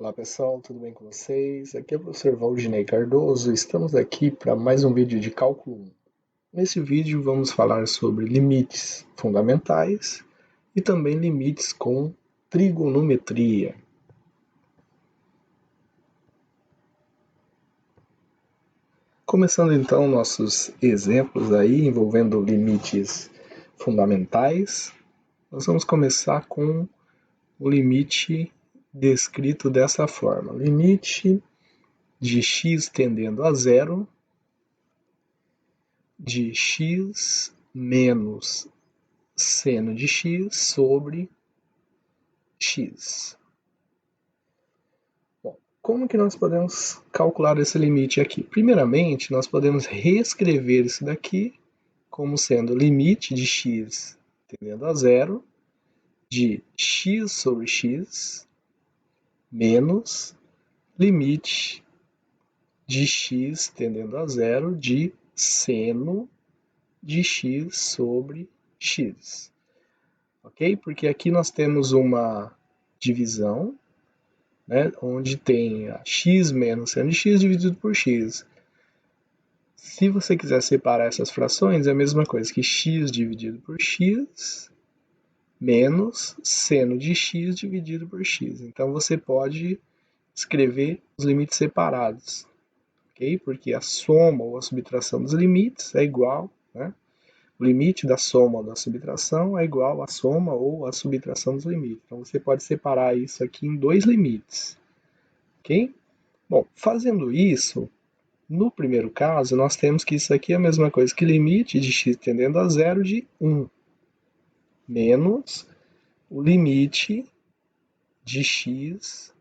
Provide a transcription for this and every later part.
Olá pessoal, tudo bem com vocês? Aqui é o professor Valdinei Cardoso. Estamos aqui para mais um vídeo de cálculo 1. Nesse vídeo vamos falar sobre limites fundamentais e também limites com trigonometria. Começando então nossos exemplos aí envolvendo limites fundamentais, nós vamos começar com o limite descrito dessa forma: limite de x tendendo a zero de x menos seno de x sobre x. Bom, como que nós podemos calcular esse limite aqui? Primeiramente, nós podemos reescrever isso daqui como sendo limite de x tendendo a zero de x sobre x menos limite de x tendendo a zero de seno de x sobre x. Ok? Porque aqui nós temos uma divisão, né, onde tem x menos seno de x dividido por x. Se você quiser separar essas frações, é a mesma coisa que x dividido por x menos seno de x dividido por x. Então você pode escrever os limites separados, ok? Porque a soma ou a subtração dos limites é igual, né? O limite da soma ou da subtração é igual à soma ou à subtração dos limites. Então você pode separar isso aqui em dois limites, ok? Bom, fazendo isso, no primeiro caso, nós temos que isso aqui é a mesma coisa que limite de x tendendo a zero de 1, menos o limite de x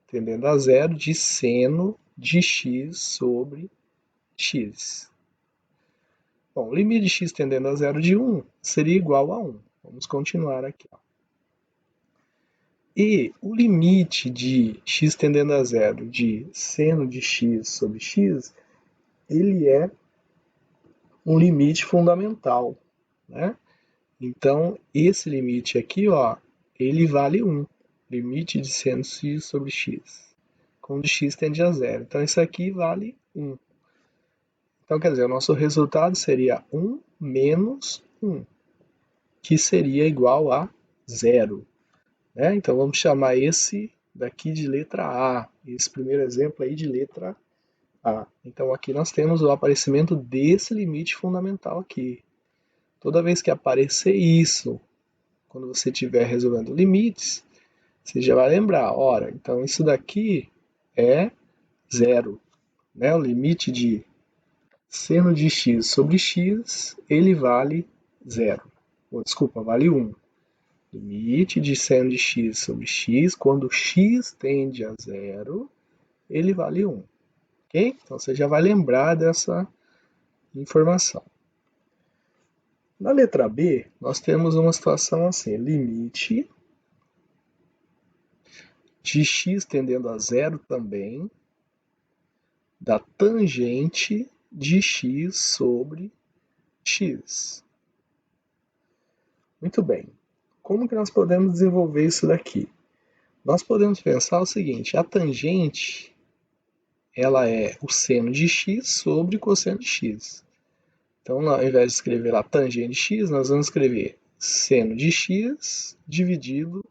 tendendo a zero de seno de x sobre x. Bom, o limite de x tendendo a zero de 1 seria igual a 1. Vamos continuar aqui. E o limite de x tendendo a zero de seno de x sobre x, ele é um limite fundamental, né? Então, esse limite aqui, ó, ele vale 1. Limite de seno de x sobre x, quando x tende a zero. Então, isso aqui vale 1. Então, quer dizer, o nosso resultado seria 1 menos 1, que seria igual a 0. Né? Então, vamos chamar esse daqui de letra A. Esse primeiro exemplo aí de letra A. Então, aqui nós temos o aparecimento desse limite fundamental aqui. Toda vez que aparecer isso, quando você estiver resolvendo limites, você já vai lembrar, ora, então isso daqui é 0. Né? O limite de seno de x sobre x, ele vale 0. Desculpa, vale 1. Limite de seno de x sobre x, quando x tende a 0, ele vale 1. Ok? Então você já vai lembrar dessa informação. Na letra B, nós temos uma situação assim: limite de x tendendo a 0 também da tangente de x sobre x. Muito bem. Como que nós podemos desenvolver isso daqui? Nós podemos pensar o seguinte: a tangente ela é o seno de x sobre cosseno de x. Então, ao invés de escrever a tangente de x, nós vamos escrever seno de x dividido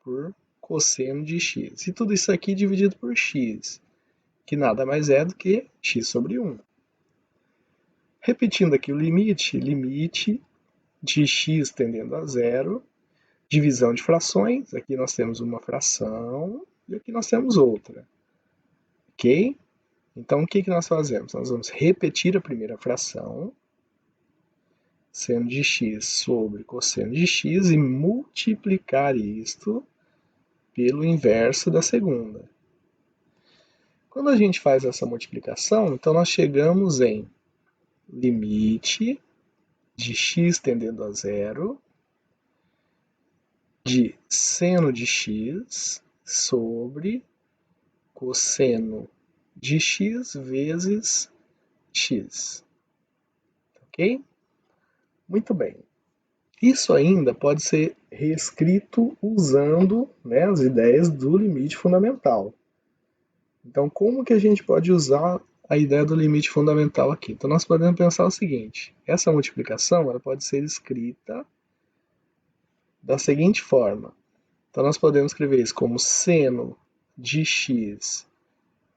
por cosseno de x. E tudo isso aqui dividido por x, que nada mais é do que x sobre 1. Repetindo aqui o limite, limite de x tendendo a zero, divisão de frações, aqui nós temos uma fração e aqui nós temos outra. Ok? Então, o que nós fazemos? Nós vamos repetir a primeira fração, seno de x sobre cosseno de x, e multiplicar isto pelo inverso da segunda. Quando a gente faz essa multiplicação, então nós chegamos em limite de x tendendo a zero de seno de x sobre cosseno de x vezes x. Ok? Muito bem. Isso ainda pode ser reescrito usando, né, as ideias do limite fundamental. Então, como que a gente pode usar a ideia do limite fundamental aqui? Então, nós podemos pensar o seguinte: essa multiplicação ela pode ser escrita da seguinte forma. Então, nós podemos escrever isso como seno de x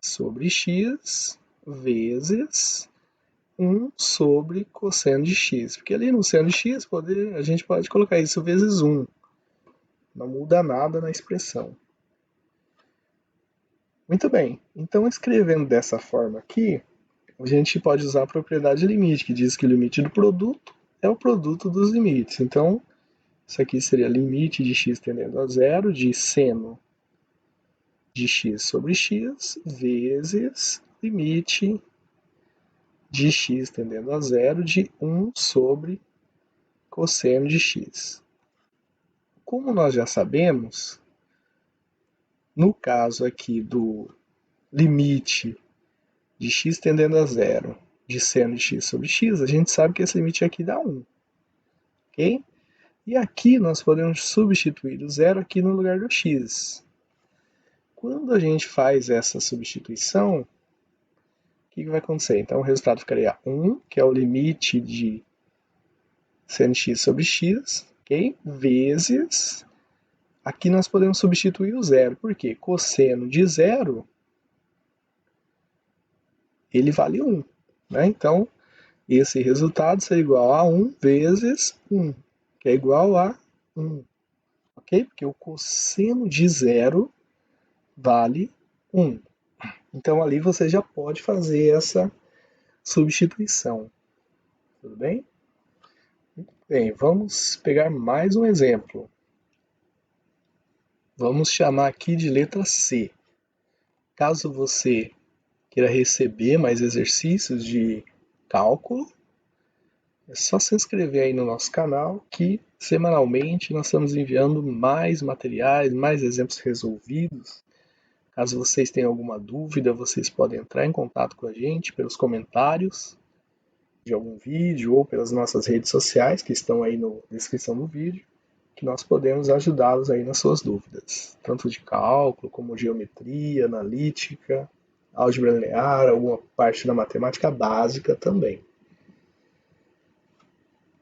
sobre x vezes 1 sobre cosseno de x. Porque ali no seno de x a gente pode colocar isso vezes 1. Não muda nada na expressão. Muito bem, então escrevendo dessa forma aqui, a gente pode usar a propriedade limite, que diz que o limite do produto é o produto dos limites. Então, isso aqui seria limite de x tendendo a zero de seno de x sobre x vezes limite de x tendendo a zero de 1 sobre cosseno de x. Como nós já sabemos, no caso aqui do limite de x tendendo a zero de seno de x sobre x, a gente sabe que esse limite aqui dá 1. Ok? E aqui nós podemos substituir o zero aqui no lugar do x. Quando a gente faz essa substituição, o que vai acontecer? Então o resultado ficaria 1, que é o limite de seno de x sobre x, ok? Vezes, aqui nós podemos substituir o zero, porque cosseno de zero, ele vale 1. Né? Então, esse resultado será igual a 1 vezes 1, que é igual a 1. Ok? Porque o cosseno de zero vale 1. Então, ali você já pode fazer essa substituição. Tudo bem? Muito bem, vamos pegar mais um exemplo. Vamos chamar aqui de letra C. Caso você queira receber mais exercícios de cálculo, é só se inscrever aí no nosso canal que semanalmente nós estamos enviando mais materiais, mais exemplos resolvidos. Caso vocês tenham alguma dúvida, vocês podem entrar em contato com a gente pelos comentários de algum vídeo ou pelas nossas redes sociais que estão aí na descrição do vídeo, que nós podemos ajudá-los aí nas suas dúvidas, tanto de cálculo como geometria, analítica, álgebra linear, alguma parte da matemática básica também.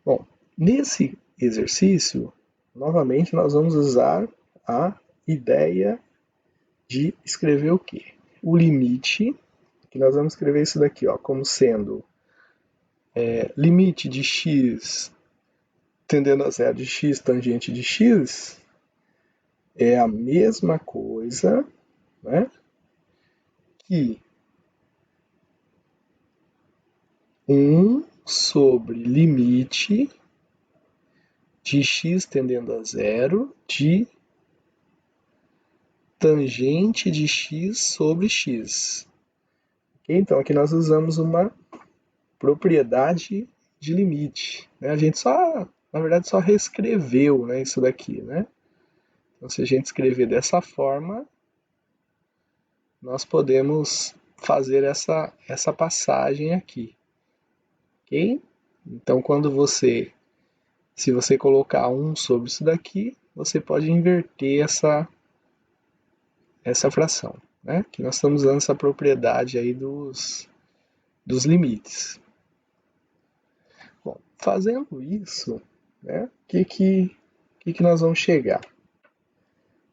Bom, nesse exercício, novamente nós vamos usar a ideia de escrever o quê? O limite, que nós vamos escrever isso daqui, ó, como sendo limite de x tendendo a zero de x tangente de x, é a mesma coisa, né, que 1 sobre limite de x tendendo a zero de tangente de x sobre x. Okay? Então aqui nós usamos uma propriedade de limite. Né? A gente só, na verdade, só reescreveu, né, isso daqui. Né? Então se a gente escrever dessa forma, nós podemos fazer essa passagem aqui. Ok? Então quando se você colocar 1 sobre isso daqui, você pode inverter essa fração. Né? Que nós estamos usando essa propriedade aí dos limites. Bom, fazendo isso, né, que nós vamos chegar?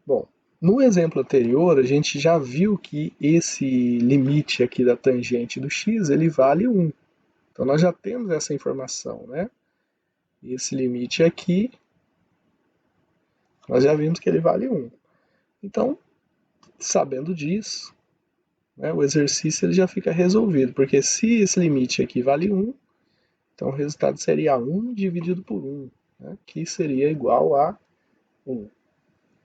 Bom, no exemplo anterior, a gente já viu que esse limite aqui da tangente do x, ele vale 1. Então, nós já temos essa informação, né? Esse limite aqui, nós já vimos que ele vale 1. Então, sabendo disso, né, o exercício ele já fica resolvido, porque se esse limite aqui vale 1, então o resultado seria 1 dividido por 1, né, que seria igual a 1.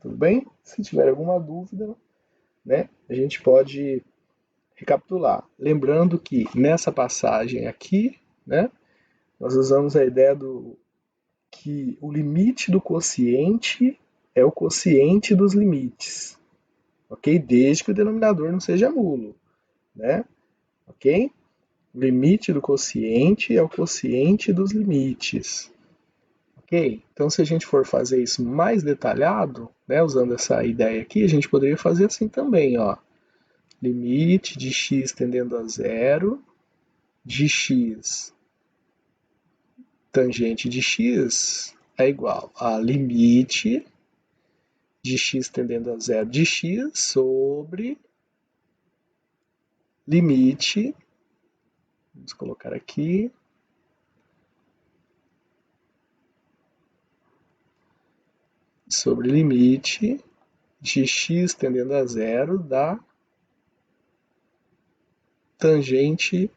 Tudo bem? Se tiver alguma dúvida, né, a gente pode recapitular. Lembrando que nessa passagem aqui, né, nós usamos a ideia que o limite do quociente é o quociente dos limites, ok? Desde que o denominador não seja nulo, né? Ok? O limite do quociente é o quociente dos limites, Ok? Então, se a gente for fazer isso mais detalhado, né, usando essa ideia aqui, a gente poderia fazer assim também, ó. Limite de x tendendo a zero, de x tangente de x é igual a limite de x tendendo a zero de x sobre limite, vamos colocar aqui, sobre limite de x tendendo a zero da tangente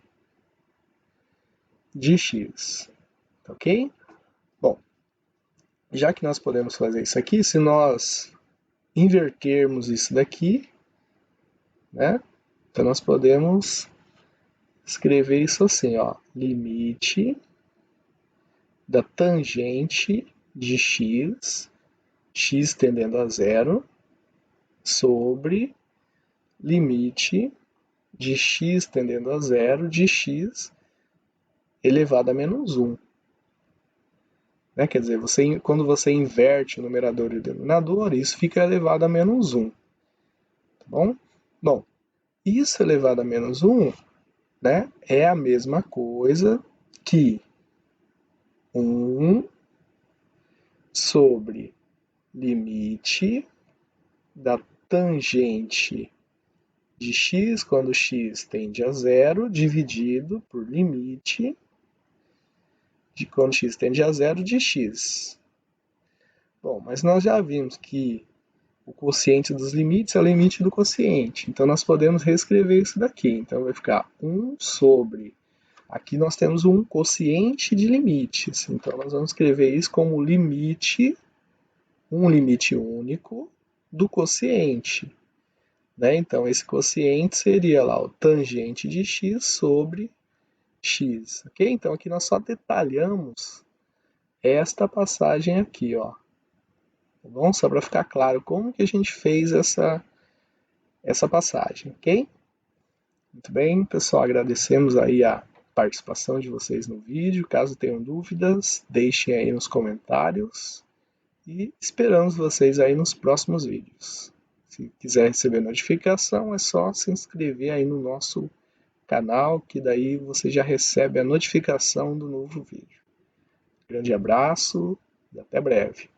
de x, ok? Bom, já que nós podemos fazer isso aqui, se nós invertermos isso daqui, né? Então nós podemos escrever isso assim, ó, limite da tangente de x, x tendendo a zero, sobre limite de x tendendo a zero de x elevado a menos 1. Né? Quer dizer, quando você inverte o numerador e o denominador, isso fica elevado a menos 1. Tá bom? Bom, isso elevado a menos 1, né, é a mesma coisa que 1 sobre limite da tangente de x quando x tende a zero, dividido por limite de quando x tende a zero de x. Bom, mas nós já vimos que o quociente dos limites é o limite do quociente. Então nós podemos reescrever isso daqui. Então vai ficar 1 sobre... Aqui nós temos um quociente de limites. Então nós vamos escrever isso como limite, um limite único do quociente. Né? Então esse quociente seria lá o tangente de x sobre x. Okay? Então aqui nós só detalhamos esta passagem aqui, ó. Tá bom? Só para ficar claro como que a gente fez essa passagem, ok? Muito bem, pessoal, agradecemos aí a participação de vocês no vídeo. Caso tenham dúvidas, deixem aí nos comentários e esperamos vocês aí nos próximos vídeos. Se quiser receber notificação, é só se inscrever aí no nosso canal, que daí você já recebe a notificação do novo vídeo. Grande abraço e até breve.